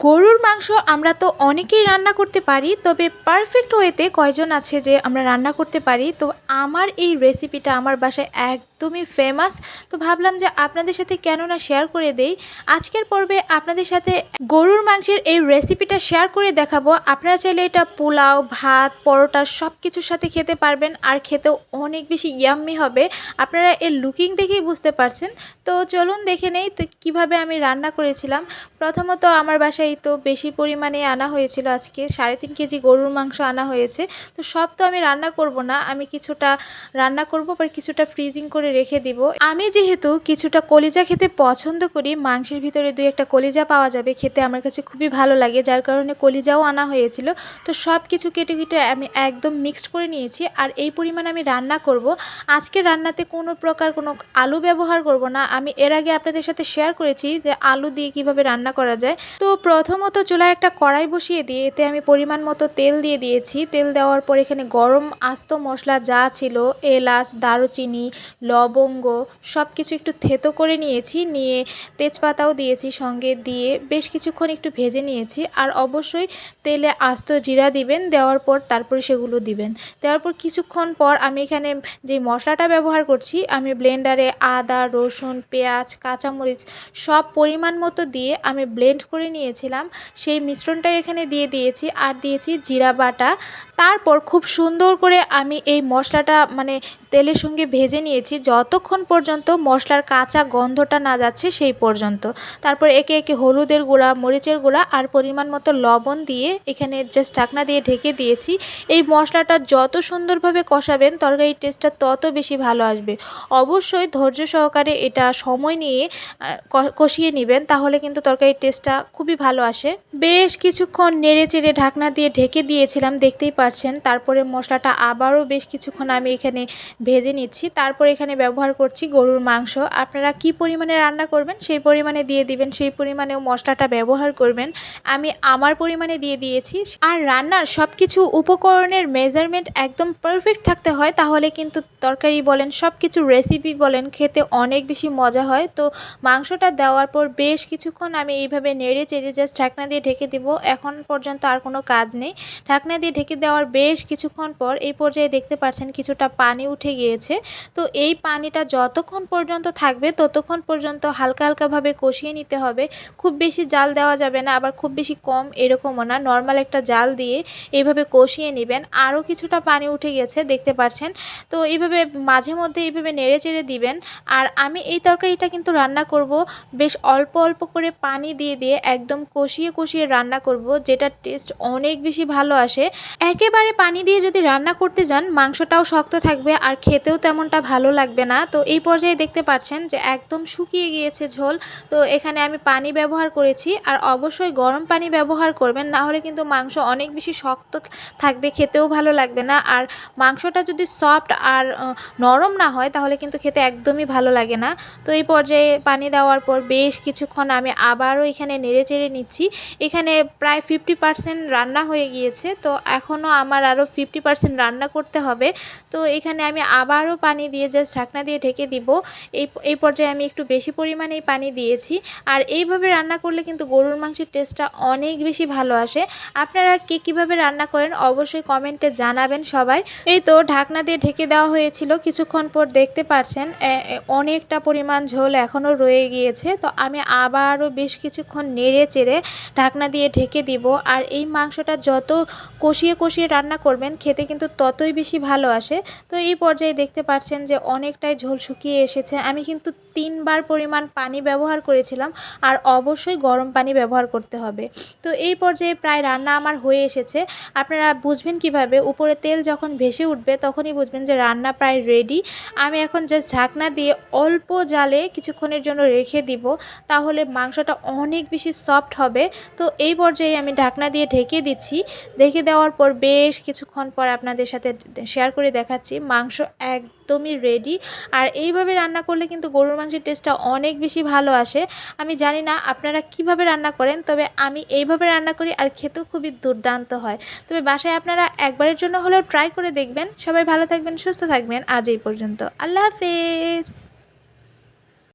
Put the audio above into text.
গরুর মাংস আমরা তো অনেকেই রান্না করতে পারি, তবে পারফেক্ট ওয়েতে কয়জন আছে যে আমরা রান্না করতে পারি। তো আমার এই রেসিপিটা আমার বাসায় একদমই ফেমাস। তো ভাবলাম যে আপনাদের সাথে কেন না শেয়ার করে দেই। আজকের পর্বে আপনাদের সাথে গরুর মাংসের এই রেসিপিটা শেয়ার করে দেখাবো। আপনারা চাইলে এটা পোলাও, ভাত, পরোটা সব কিছুর সাথে খেতে পারবেন, আর খেতেও অনেক বেশি ইয়াম্মি হবে। আপনারা এর লুকিং দেখেই বুঝতে পারছেন। তো চলুন দেখে নেই তো কীভাবে আমি রান্না করেছিলাম। প্রথমত আমার বাসায় তো বেশি পরিমাণে আনা হয়েছিল, আজকে 3.5 কেজি গরুর মাংস আনা হয়েছে। তো সব তো আমি রান্না করব না, আমি কিছুটা রান্না করব, আবার কিছুটা ফ্রিজিং করে রেখে দিব। আমি যেহেতু কিছুটা কলিজা খেতে পছন্দ করি, মাংসের ভিতরে 2-1টা কলিজা পাওয়া যাবে, খেতে আমার কাছে খুবই ভালো লাগে, যার কারণে কলিজাও আনা হয়েছিল। তো সব কিছু কেটে কেটে আমি একদম মিক্সড করে নিয়েছি। আর এই পরিমাণে আমি রান্না করব। আজকে রান্নাতে কোনো প্রকার কোনো আলু ব্যবহার করব না। আমি এর আগে আপনাদের সাথে শেয়ার করেছি যে আলু দিয়ে কিভাবে রান্না করা যায়। তো প্রথমত চুলায় একটা কড়াই বসিয়ে দিয়ে এতে আমি পরিমাণ মতো তেল দিয়ে দিয়েছি। তেল দেওয়ার পর এখানে গরম আস্ত মশলা যা ছিল, এলাচ, দারুচিনি, লবঙ্গ সব কিছু একটু থেতো করে নিয়েছি, নিয়ে তেজপাতাও দিয়েছি সঙ্গে, দিয়ে বেশ কিছুক্ষণ একটু ভেজে নিয়েছি। আর অবশ্যই তেলে আস্ত জিরা দিবেন, দেওয়ার পর তারপরে সেগুলো দিবেন। দেওয়ার পর কিছুক্ষণ পর আমি এখানে যে মশলাটা ব্যবহার করছি, আমি ব্লেন্ডারে আদা, রসুন, পেঁয়াজ, কাঁচামরিচ সব পরিমাণ মতো দিয়ে আমি ব্লেন্ড করে নিয়েছিলাম। সেই মিশ্রণটাই এখানে দিয়ে দিয়েছি, আর দিয়েছি জিরা বাটা। তারপর খুব সুন্দর করে আমি এই মশলাটা তেলের সঙ্গে ভেজে নিয়েছি যতক্ষণ পর্যন্ত মশলার কাঁচা গন্ধটা না যাচ্ছে সেই পর্যন্ত। তারপর একে একে হলুদের গুঁড়া, মরিচের গুঁড়া আর পরিমাণ মতো লবণ দিয়ে এখানে জাস্ট ঢাকনা দিয়ে ঢেকে দিয়েছি। এই মশলাটা যত সুন্দরভাবে কষাবেন তরকারির টেস্টটা তত বেশি ভালো আসবে। অবশ্যই ধৈর্য সহকারে এটা সময় নিয়ে কষিয়ে নেবেন, তাহলে কিন্তু তরকারির টেস্টটা খুবই ভালো আসে। বেশ কিছুক্ষণ নেড়ে চেড়ে ঢাকনা দিয়ে ঢেকে দিয়েছিলাম, দেখতেই পাচ্ছেন। তারপরে মশলাটা আবারও বেশ কিছুক্ষণ আমি এখানে ভেজে নিচ্ছি। তারপর এখানে ব্যবহার করছি গরুর মাংস। আপনারা কি পরিমাণে রান্না করবেন সেই পরিমাণে দিয়ে দিবেন, সেই পরিমাণেও মশলাটা ব্যবহার করবেন। আমি আমার পরিমাণে দিয়ে দিয়েছি। আর রান্নার সব কিছু উপকরণের মেজারমেন্ট একদম পারফেক্ট থাকতে হয়, তাহলে কিন্তু তরকারি বলেন, সব কিছু রেসিপি বলেন, খেতে অনেক বেশি মজা হয়। তো মাংসটা দেওয়ার পর বেশ কিছুক্ষণ আমি এইভাবে নেড়ে চেড়ে জাস্ট ঢাকনা দিয়ে ঢেকে দিব। এখন পর্যন্ত আর কোনো কাজ নেই। ঢাকনা দিয়ে ঢেকে দেওয়ার বেশ কিছুক্ষণ পর এই পর্যায়ে দেখতে পাচ্ছেন কিছুটা পানি উঠে গিয়েছে। তো এই পানিটা যতক্ষণ পর্যন্ত থাকবে ততক্ষণ পর্যন্ত হালকা হালকাভাবে কষিয়ে নিতে হবে। খুব বেশি জাল দেওয়া যাবে না, আবার খুব বেশি কম এরকমও না, নর্মাল একটা জাল দিয়ে এইভাবে কষিয়ে নেবেন। আরও কিছুটা পানি উঠে গেছে দেখতে পাচ্ছেন। তো এইভাবে মাঝে মধ্যে এইভাবে নেড়ে চেড়ে দিবেন। আর আমি এই তরকারিটা কিন্তু রান্না করব বেশ অল্প অল্প করে পানি দিয়ে দিয়ে একদম কষিয়ে কষিয়ে রান্না করব, যেটা টেস্ট অনেক বেশি ভালো আসে। একেবারে পানি দিয়ে যদি রান্না করতে যান মাংসটাও শক্ত থাকবে আর খেতেও তেমনটা ভালো লাগবে না। তো এই পর্যায়ে দেখতে পাচ্ছেন যে একদম শুকিয়ে গিয়েছে ঝোল। তো এখানে আমি পানি ব্যবহার করেছি, আর অবশ্যই গরম পানি ব্যবহার করবেন, না হলে কিন্তু মাংস অনেক বেশি শক্ত থাকবে, খেতেও ভালো লাগবে না। আর মাংসটা যদি সফট আর নরম না হয় তাহলে কিন্তু খেতে একদমই ভালো লাগে না। তো এই পর্যায়ে পানি দেওয়ার পর বেশ কিছুক্ষণ আমি আবারও এখানে নেড়ে চেড়ে নিচ্ছি। এখানে প্রায় 50% রান্না হয়ে গিয়েছে, তো এখনও আমার আরও 50% রান্না করতে হবে। তো এখানে আমি আবারও পানি দিয়ে জাস্ট ঢাকনা দিয়ে ঢেকে দিব। এই পর্যায়ে আমি একটু বেশি পরিমাণেই পানি দিয়েছি। আর এইভাবে রান্না করলে কিন্তু গরুর মাংসের টেস্টটা অনেক বেশি ভালো আসে। আপনারা কে কীভাবে রান্না করেন অবশ্যই কমেন্টে জানাবেন সবাই। এই তো ঢাকনা দিয়ে ঢেকে দেওয়া হয়েছিল, কিছুক্ষণ পর দেখতে পাচ্ছেন অনেকটা পরিমাণ ঝোল এখনও রয়ে গিয়েছে। তো আমি আবারও বেশ কিছুক্ষণ নেড়ে চেড়ে ঢাকনা দিয়ে ঢেকে দিব। আর এই মাংসটা যত কষিয়ে কষিয়ে রান্না করবেন খেতে কিন্তু ততই বেশি ভালো আসে। তো এই পর্যায়ে দেখতে পাচ্ছেন যে অনেকটাই ঝোল শুকিয়ে এসেছে। আমি কিন্তু 3বার পরিমাণ পানি ব্যবহার করেছিলাম, আর অবশ্যই গরম পানি ব্যবহার করতে হবে। তো এই পর্যায়ে প্রায় রান্না আমার হয়ে এসেছে। আপনারা বুঝবেন কিভাবে, উপরে তেল যখন ভেসে উঠবে তখনই বুঝবেন যে রান্না প্রায় রেডি। আমি এখন জাস্ট ঢাকনা দিয়ে অল্প জালে কিছুক্ষণের জন্য রেখে দিব, তাহলে মাংসটা অনেক বেশি সফট হবে। তো এই পর্যায়ে আমি ঢাকনা দিয়ে ঢেকে দিচ্ছি। ঢেকে দেওয়ার পর বেশ কিছুক্ষণ পর আপনাদের সাথে শেয়ার করে দেখাচ্ছি মাংস একদমই রেডি। আর এইভাবে রান্না করলে কিন্তু গরুর মাংসের টেস্টটা অনেক বেশি ভালো আসে। আমি জানি না আপনারা কিভাবে রান্না করেন, তবে আমি এইভাবে রান্না করি আর খেতেও খুবই দুর্দান্ত হয়। তবে বাসায় আপনারা একবারের জন্য হলেও ট্রাই করে দেখবেন। সবাই ভালো থাকবেন, সুস্থ থাকবেন। আজ এই পর্যন্ত, আল্লাহ হাফেজ।